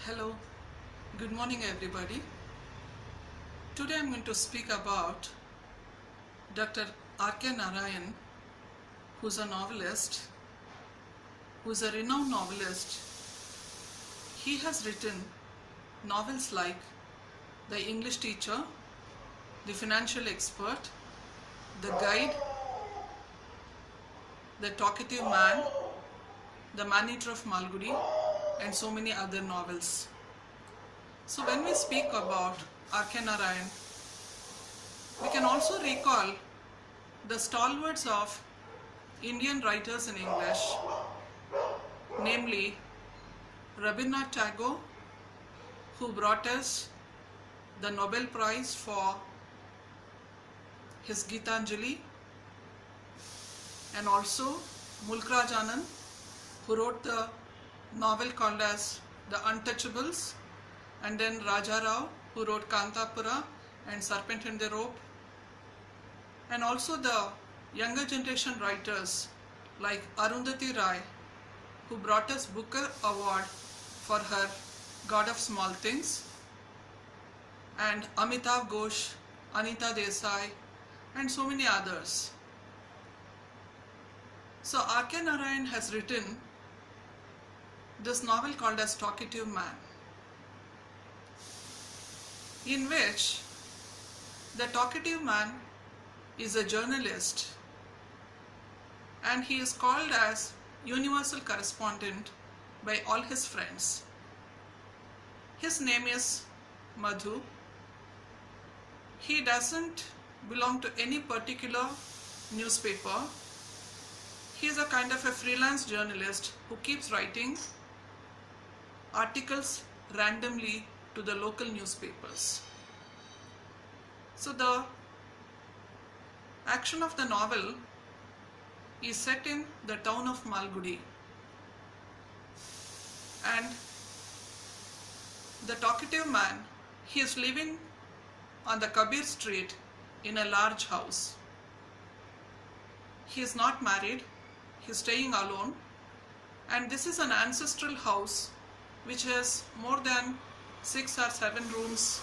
Hello, good morning everybody. Today I'm going to speak about Dr. RK Narayan, who's a novelist, who's a renowned novelist. He has written novels like The English Teacher, The Financial Expert, The Guide, The Talkative Man, The Man-Eater of Malgudi, and so many other novels. So when we speak about RK Narayan, we can also recall the stalwarts of Indian writers in English, namely Rabindranath Tagore, who brought us the Nobel Prize for his Gitanjali, and also Mulk Raj Anand, who wrote the novel called as The Untouchables, and then Raja Rao, who wrote Kantapura and Serpent in the Rope, and also the younger generation writers like Arundhati Roy, who brought us Booker Award for her God of Small Things, and Amitav Ghosh, Anita Desai, and so many others. So RK Narayan has written this novel called as Talkative Man, in which the talkative man is a journalist and he is called as universal correspondent by all his friends. His name is Madhu. He doesn't belong to any particular newspaper. He is a kind of a freelance journalist who keeps writing articles randomly to the local newspapers. So the action of the novel is set in the town of Malgudi, and the talkative man, he is living on the Kabir street in a large house. He is not married, he is staying alone, and this is an ancestral house which has more than 6 or 7 rooms.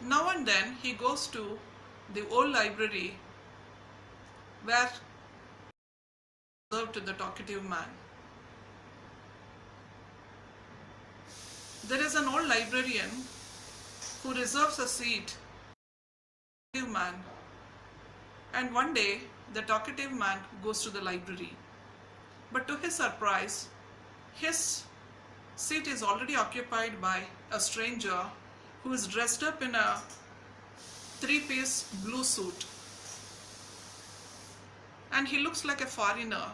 Now and then he goes to the old library where reserved to the talkative man. There is an old librarian who reserves a seat to the talkative man, and one day the talkative man goes to the library, but to his surprise his seat is already occupied by a stranger who is dressed up in a 3-piece blue suit, and he looks like a foreigner,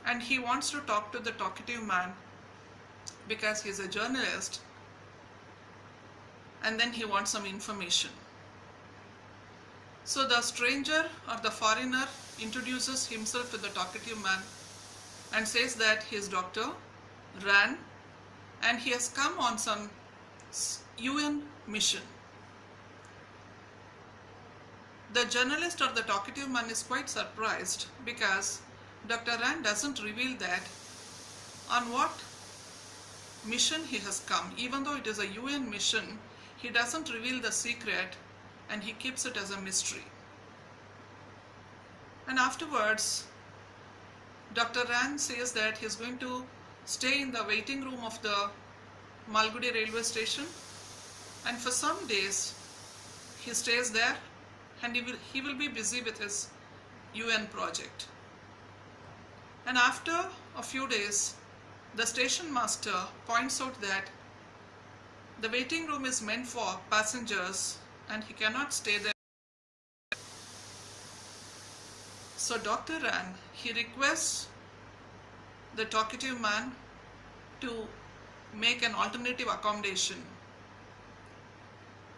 and he wants to talk to the talkative man because he is a journalist, and then he wants some information. So the stranger or the foreigner introduces himself to the talkative man and says that he is Dr. Ran and he has come on some UN mission. The journalist or the talkative man is quite surprised because Dr. Ran doesn't reveal that on what mission he has come. Even though it is a UN mission, he doesn't reveal the secret and he keeps it as a mystery. And afterwards, Dr. Ran says that he is going to stay in the waiting room of the Malgudi railway station, and for some days he stays there and he will be busy with his UN project. And after a few days, the station master points out that the waiting room is meant for passengers and he cannot stay there. So Dr. Ran, he requests the talkative man to make an alternative accommodation.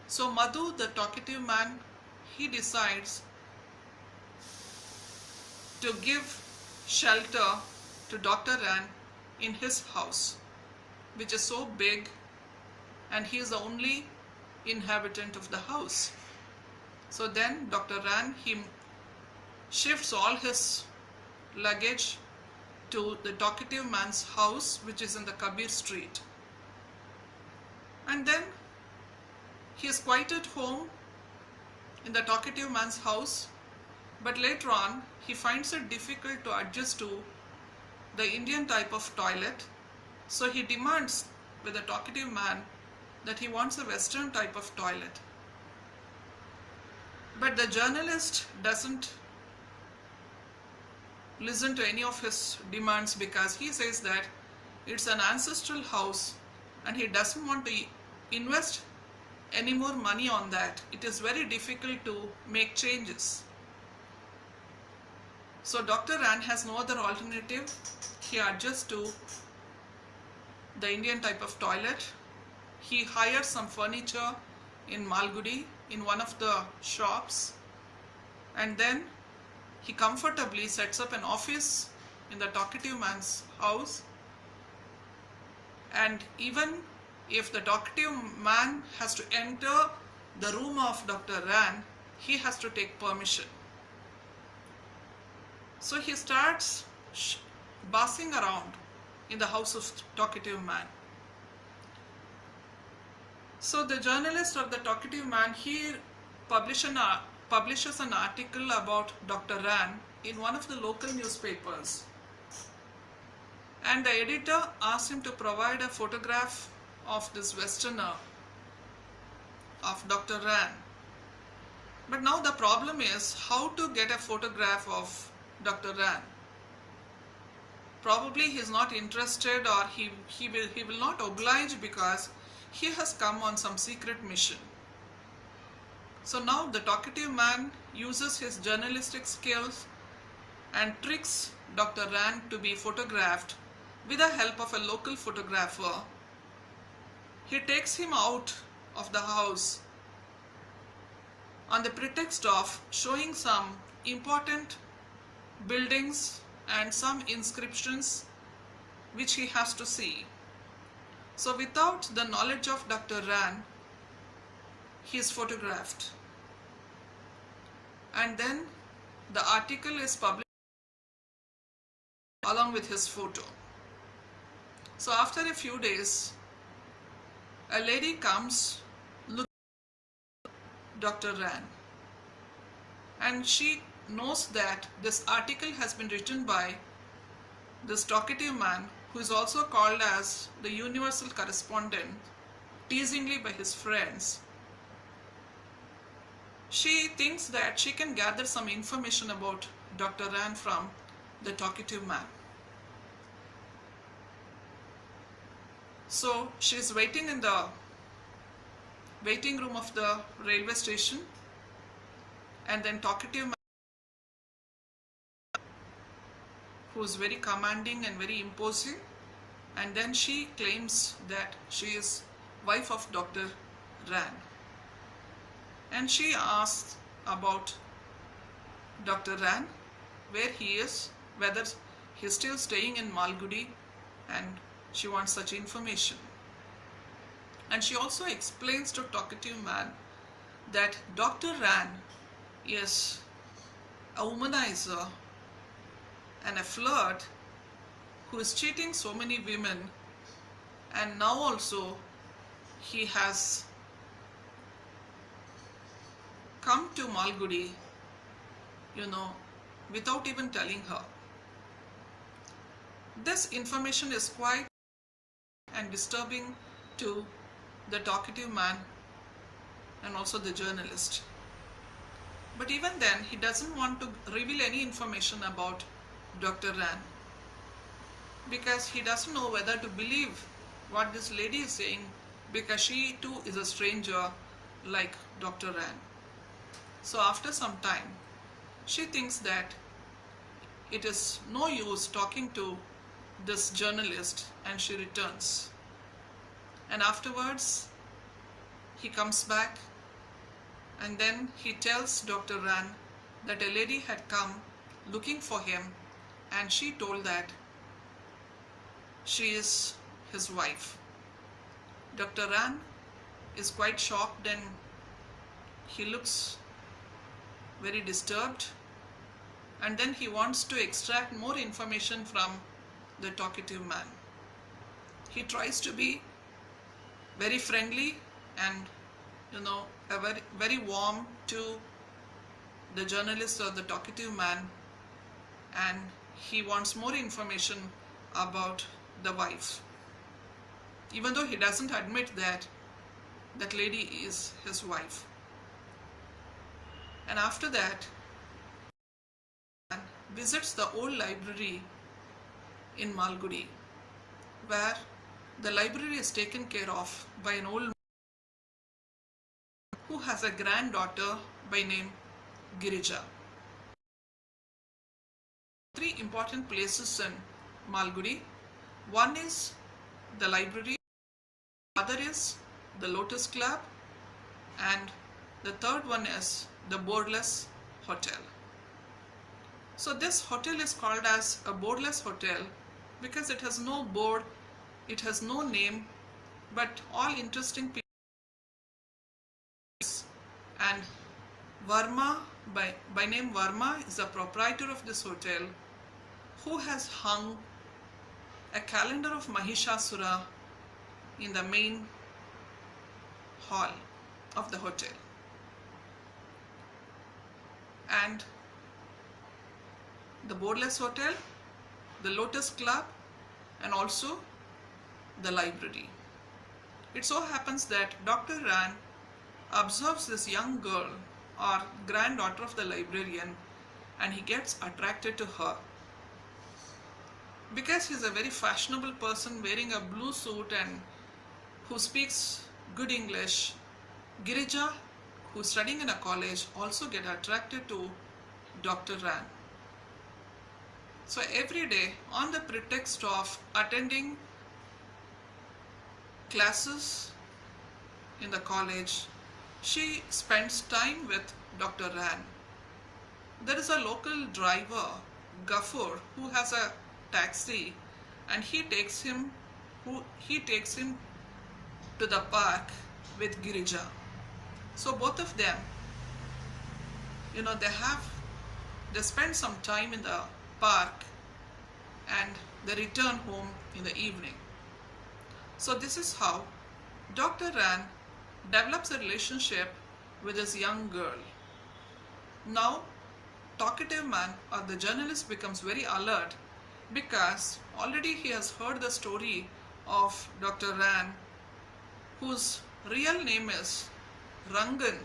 So Madhu, the talkative man, he decides to give shelter to Dr. Ran in his house, which is so big, and he is the only inhabitant of the house. So then Dr. Ran, he shifts all his luggage to the talkative man's house, which is in the Kabir street. And then he is quite at home in the talkative man's house, but later on he finds it difficult to adjust to the Indian type of toilet. So he demands with the talkative man that he wants a Western type of toilet. But the journalist doesn't listen to any of his demands, because he says that it's an ancestral house and he doesn't want to invest any more money on that. It is very difficult to make changes. So Dr. Ran has no other alternative. He adjusts to the Indian type of toilet. He hires some furniture in Malgudi in one of the shops, and then he comfortably sets up an office in the talkative man's house. And even if the talkative man has to enter the room of Dr. Ran, he has to take permission. So he starts bossing around in the house of talkative man. So the journalist of the talkative man, he publishes an article about Dr. Ran in one of the local newspapers. And the editor asks him to provide a photograph of this Westerner, of Dr. Ran. But now the problem is how to get a photograph of Dr. Ran. Probably he is not interested, or he will not oblige, because he has come on some secret mission. So now the talkative man uses his journalistic skills and tricks Dr. Ran to be photographed with the help of a local photographer. He takes him out of the house on the pretext of showing some important buildings and some inscriptions which he has to see. So without the knowledge of Dr. Ran, he is photographed. And then the article is published along with his photo. So after a few days, a lady comes looking at Dr. Ran, and she knows that this article has been written by this talkative man, who is also called as the universal correspondent, teasingly by his friends. She thinks that she can gather some information about Dr. Ran from the talkative man. So she is waiting in the waiting room of the railway station, and then talkative man, who is very commanding and very imposing, and then she claims that she is wife of Dr. Ran. And she asks about Dr. Ran, where he is, whether he is still staying in Malgudi, and she wants such information. And she also explains to talkative man that Dr. Ran is a womanizer and a flirt who is cheating so many women, and now also he has come to Malgudi, without even telling her. This information is quite and disturbing to the talkative man and also the journalist. But even then, he doesn't want to reveal any information about Dr. Ran, because he doesn't know whether to believe what this lady is saying, because she too is a stranger like Dr. Ran. So after some time, she thinks that it is no use talking to this journalist, and she returns. And afterwards, he comes back, and then he tells Dr. Ran that a lady had come looking for him, and she told that she is his wife. Dr. Ran is quite shocked and he looks very disturbed, and then he wants to extract more information from the talkative man. He tries to be very friendly and very warm to the journalist or the talkative man, and he wants more information about the wife, even though he doesn't admit that that lady is his wife. And after that, visits the old library in Malgudi, where the library is taken care of by an old man who has a granddaughter by name Girija. Three important places in Malgudi. One is the library, the other is the Lotus Club, and the third one is the Borderless Hotel. So this hotel is called as a Borderless Hotel because it has no board, it has no name, but all interesting people. And Varma, by name Varma, is the proprietor of this hotel, who has hung a calendar of Mahishasura in the main hall of the hotel. And the Borderless Hotel, the Lotus Club, and also the library. It so happens that Dr. Ran observes this young girl or granddaughter of the librarian, and he gets attracted to her. Because he's a very fashionable person wearing a blue suit and who speaks good English, Girija, who's studying in a college, also get attracted to Dr. Ran. So every day, on the pretext of attending classes in the college, she spends time with Dr. Ran. There is a local driver, Gafur, who has a taxi, and he takes him to the park with Girija. So both of them, they spend some time in the park and they return home in the evening. So this is how Dr. Ran develops a relationship with this young girl. Now, talkative man or the journalist becomes very alert because already he has heard the story of Dr. Ran, whose real name is Rangan,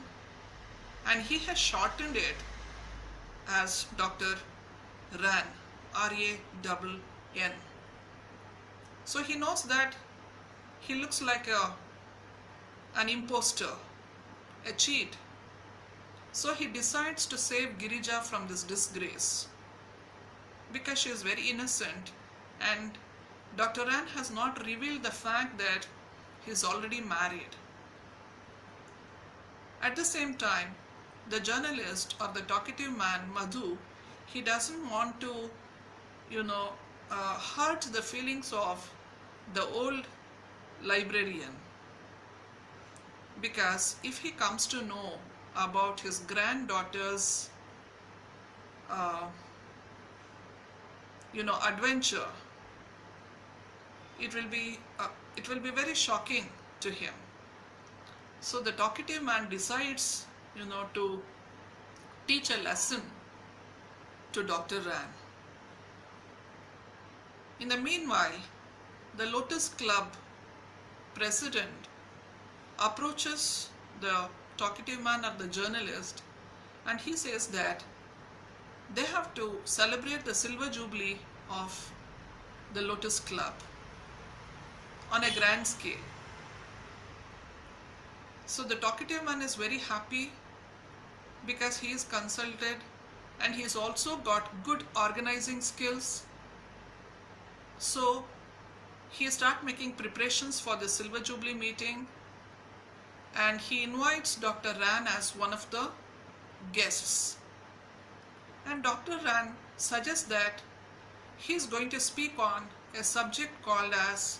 and he has shortened it as Dr. Ran, R-A-N-N. So he knows that he looks like an imposter, a cheat. So he decides to save Girija from this disgrace because she is very innocent, and Dr. Ran has not revealed the fact that he is already married. At the same time, the journalist or the talkative man, Madhu, he doesn't want to, hurt the feelings of the old librarian, because if he comes to know about his granddaughter's adventure, it will be very shocking to him. So the talkative man decides to teach a lesson to Dr. Ran. In the meanwhile, the Lotus Club president approaches the talkative man or the journalist, and he says that they have to celebrate the silver jubilee of the Lotus Club on a grand scale. So the talkative man is very happy because he is consulted and he's also got good organizing skills. So he starts making preparations for the silver jubilee meeting, and he invites Dr. Ran as one of the guests. And Dr. Ran suggests that he is going to speak on a subject called as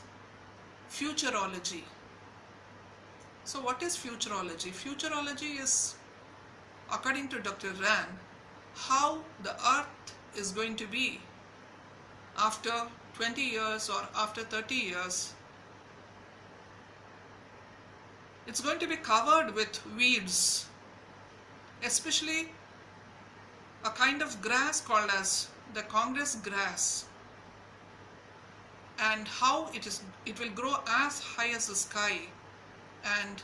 futurology. So what is futurology? Futurology is, according to Dr. Rand, how the earth is going to be after 20 years or after 30 years. It's going to be covered with weeds, especially a kind of grass called as the Congress grass, and how it will grow as high as the sky, and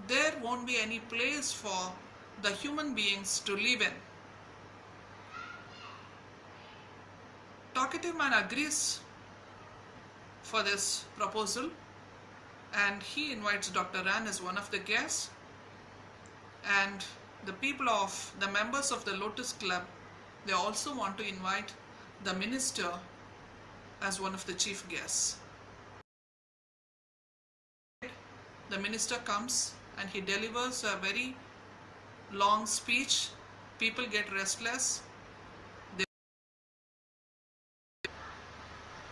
there won't be any place for the human beings to live in. Talkative man agrees for this proposal, and he invites Dr. Rand as one of the guests, and the members of the Lotus Club, they also want to invite the minister as one of the chief guests. The minister comes and he delivers a very long speech. People get restless.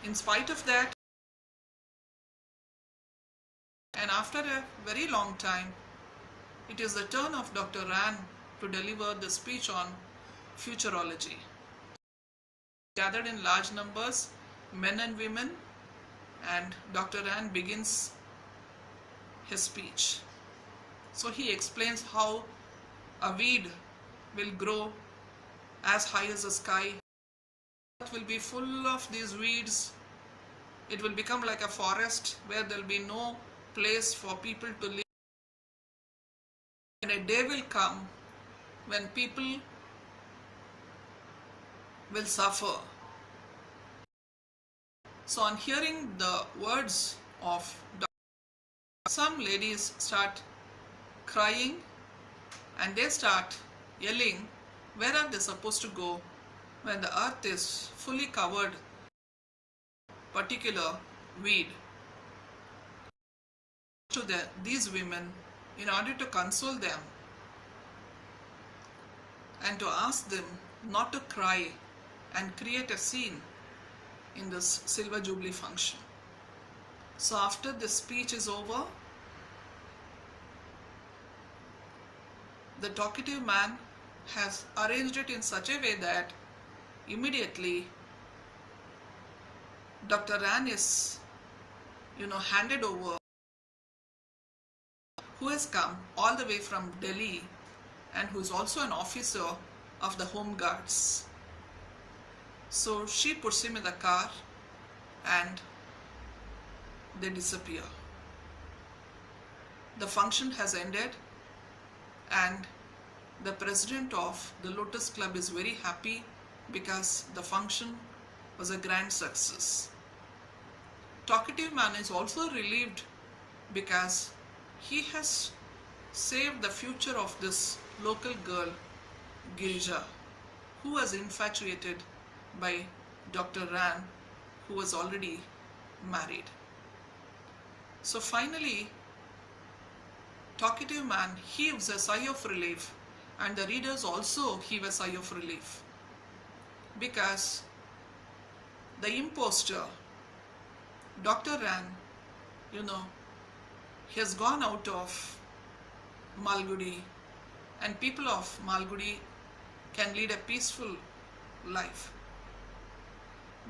In spite of that, and after a very long time, it is the turn of Dr. Rand to deliver the speech on futurology. Gathered in large numbers, men and women, and Dr. Rand begins his speech. So he explains how a weed will grow as high as the sky. It will be full of these weeds. It will become like a forest where there will be no place for people to live. And a day will come when people will suffer. So on hearing the words of Dr. some ladies start crying and they start yelling, where are they supposed to go when the earth is fully covered with particular weed? To these women, in order to console them and to ask them not to cry and create a scene in this Silver Jubilee function. So after the speech is over, the talkative man has arranged it in such a way that immediately Dr. Rand is, handed over, who has come all the way from Delhi and who is also an officer of the Home Guards. So she puts him in the car and they disappear. The function has ended and the president of the Lotus Club is very happy because the function was a grand success. Talkative man is also relieved because he has saved the future of this local girl, Girija, who was infatuated by Dr. Rand, who was already married. So finally, talkative man heaves a sigh of relief, and the readers also heave a sigh of relief, because the imposter, Dr. Rand, he has gone out of Malgudi, and people of Malgudi can lead a peaceful life.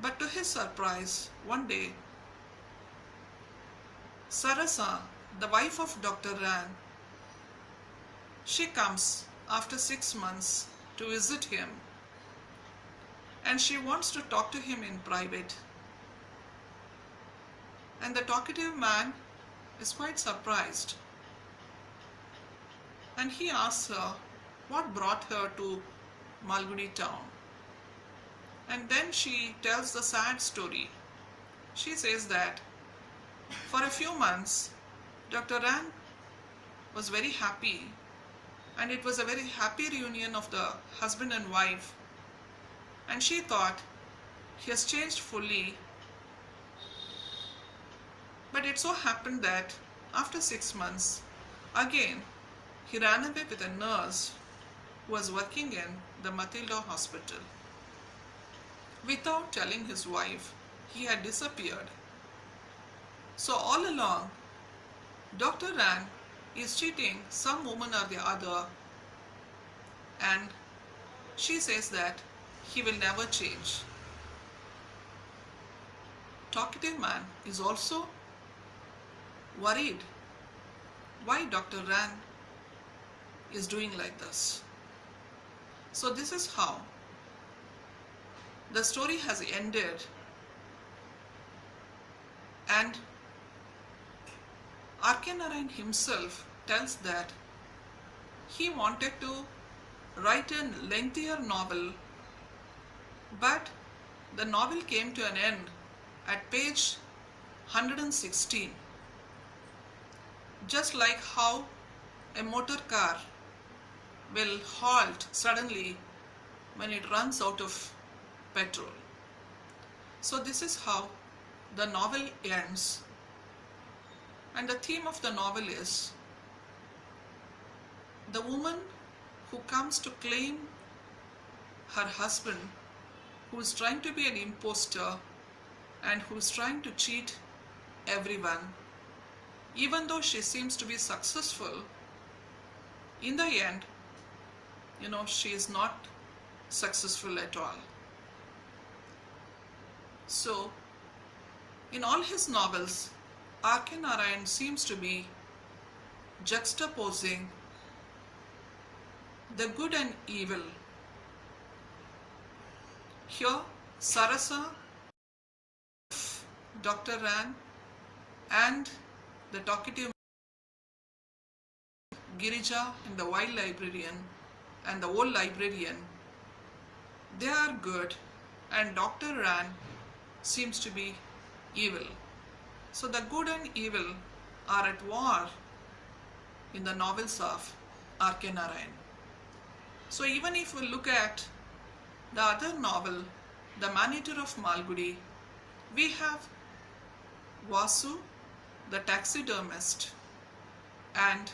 But to his surprise, one day, Sarasa, the wife of Dr. Rand, she comes after 6 months to visit him, and she wants to talk to him in private. And the talkative man is quite surprised, and he asks her what brought her to Malgudi town. And then she tells the sad story. She says that for a few months, Dr. Rand was very happy, and it was a very happy reunion of the husband and wife, and she thought he has changed fully. But it so happened that after 6 months, again he ran away with a nurse who was working in the Matilda hospital. Without telling his wife, he had disappeared. So all along, Dr. Ran is cheating some woman or the other, and she says that he will never change. Talkative man is also worried why Dr. Ran is doing like this. So this is how the story has ended, and RK Narayan himself tells that he wanted to write a lengthier novel, but the novel came to an end at page 116. Just like how a motor car will halt suddenly when it runs out of petrol. So this is how the novel ends. And the theme of the novel is the woman who comes to claim her husband, who is trying to be an imposter and who is trying to cheat everyone. Even though she seems to be successful, in the end, she is not successful at all. So, in all his novels, RK Narayan seems to be juxtaposing the good and evil. Here, Sarasa, Dr. Ran, and the talkative Girija and the wild librarian and the old librarian, they are good, and Dr. Ran seems to be evil. So the good and evil are at war in the novels of RK Narayan. So even if we look at the other novel, The Man-Eater of Malgudi, we have Vasu, the taxidermist, and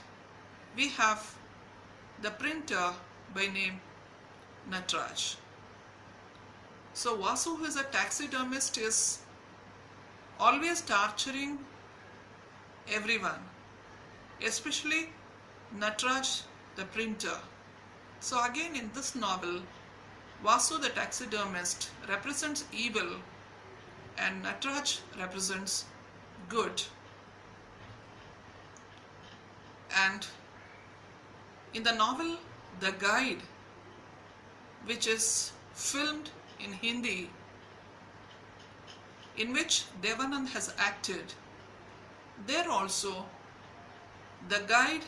we have the printer by name Natraj. So Vasu, who is a taxidermist, is always torturing everyone, especially Natraj, the printer. So again in this novel, Vasu the taxidermist represents evil and Natraj represents good. And in the novel The Guide, which is filmed in Hindi, in which Devanand has acted, there also the guide,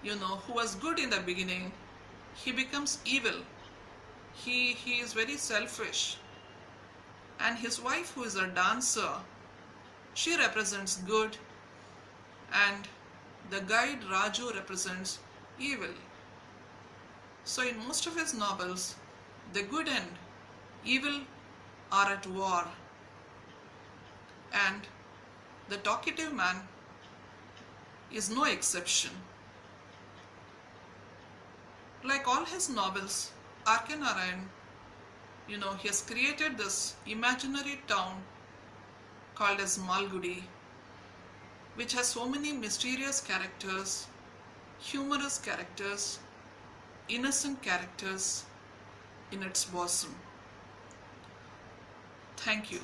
who was good in the beginning, he becomes evil. He is very selfish. And his wife, who is a dancer, she represents good, and the guide Raju represents evil. So in most of his novels, the good and evil are at war, and the talkative man is no exception. Like all his novels, RK Narayan, he has created this imaginary town called as Malgudi, which has so many mysterious characters, humorous characters, innocent characters in its bosom. Thank you.